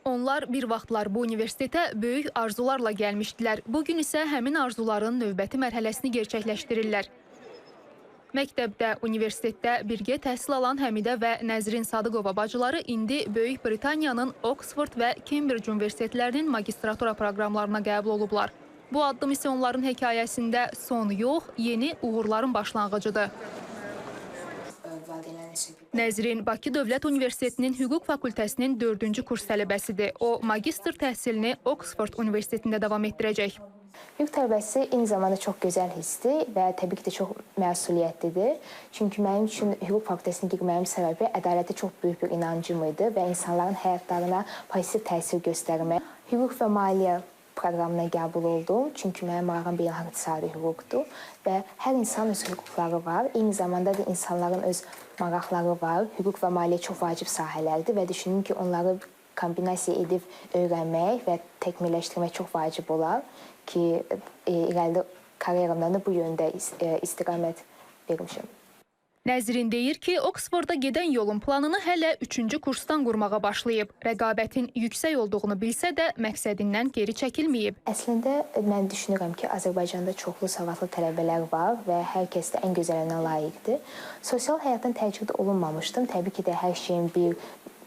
Onlar bir vaxtlar bu universitetə böyük arzularla gəlmişdilər. Bugün isə həmin arzuların növbəti mərhələsini gerçəkləşdirirlər. Məktəbdə, universitetdə birgə təhsil alan Həmidə və Nəzrin Sadıqova bacıları indi Böyük Britaniyanın Oxford və Cambridge universitetlərinin magistratura proqramlarına qəbul olublar. Bu addım isə onların hekayəsində son yox, yeni uğurların başlanğıcıdır. Nəzrin Bakı Dövlət Universitetinin Hüquq Fakültəsinin 4-cü kurs tələbəsidir. O, magistr təhsilini Oxford Universitetində davam etdirəcək. Hüquq tələbəsi eyni zamanda çox gözəl hissdir və təbii ki də çox məsuliyyətlidir. Çünki mənim üçün hüquq fakültəsinə girməyimin səbəbi ədalətə çox böyük bir inancım idi və insanların həyatlarına pozitiv təsir göstərmək. Hüquq və maliyyə proqramına qəbul oldum. Çünki mənim marağım beynəlxalq iqtisadi hüquqdur və hər insanın öz hüquqları var. Eyni zamanda da insanların öz maraqları var. Hüquq və maliyyə çox vacib sahələrdir və düşündüm ki, onları kombinasiya edib öyrənmək və təkmilləşdirmək çox vacib olar ki, irəlidə karyeramdan da bu yöndə istiqamət vermişəm. Nəzrin deyir ki, Oxforda gedən yolun planını hələ 3-cü kursdan qurmağa başlayıb. Rəqabətin yüksək olduğunu bilsə də məqsədindən geri çəkilməyib. Əslində, mən düşünürəm ki, Azərbaycanda çoxlu savadlı tələbələr var və hər kəs də ən gözəlinə layiqdir. Sosial həyatdan təcrid olunmamışdım. Təbii ki də hər şeyin bir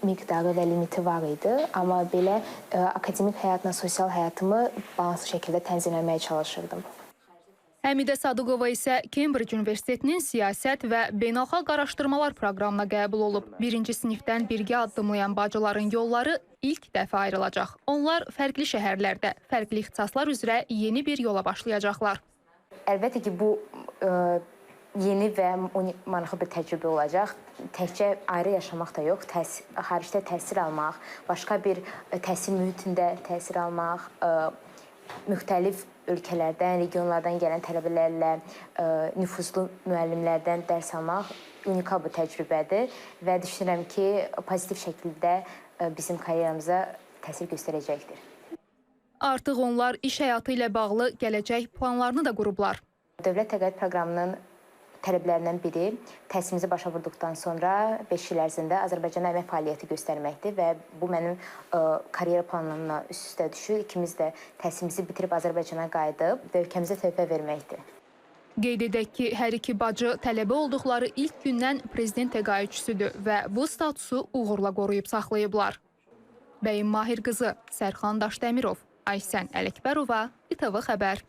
miqdarı və limiti var idi. Amma belə akademik həyatla sosial həyatımı balanslı şəkildə tənzimləməyə çalışırdım. Həmidə Sadıqova isə Cambridge Universitetinin siyasət və beynəlxalq araşdırmalar proqramına qəbul olub. 1-ci sinifdən birgə addımlayan bacıların yolları ilk dəfə ayrılacaq. Onlar fərqli şəhərlərdə, fərqli ixtisaslar üzrə yeni bir yola başlayacaqlar. Əlbəttə ki, bu yeni və maraqlı bir təcrübə olacaq. Təkcə ayrı yaşamaq da yox, xaricdə təhsil almaq, başqa bir təhsil mühitində təhsil almaq, müxtəlif ölkələrdən, regionlardan gələn tələbələrlə, nüfuzlu müəllimlərdən dərs almaq unikal bir təcrübədir və düşünürəm ki, pozitiv şəkildə bizim karyeramıza təsir göstərəcəkdir. Artıq onlar iş həyatı ilə bağlı gələcək planlarını da qurublar. Dövlət təqaüd proqramının tələblərindən biri təhsilimizi başa vurduqdan sonra 5 il ərzində Azərbaycanda əmək fəaliyyəti göstərməkdir və bu mənim karyera planlarımla üst-üstə düşür. İkimiz də təhsilimizi bitirib Azərbaycana qayıdıb və ölkəmizə töhfə verməkdir. Qeyd edək ki, hər iki bacı tələbə olduqları ilk gündən prezident təqaüdçüsüdür və bu statusu uğurla qoruyub saxlayıblar. Bəyim Mahir qızı, Sərxan Daşdəmirov, Aysən Ələkbərova, İTV Xəbər.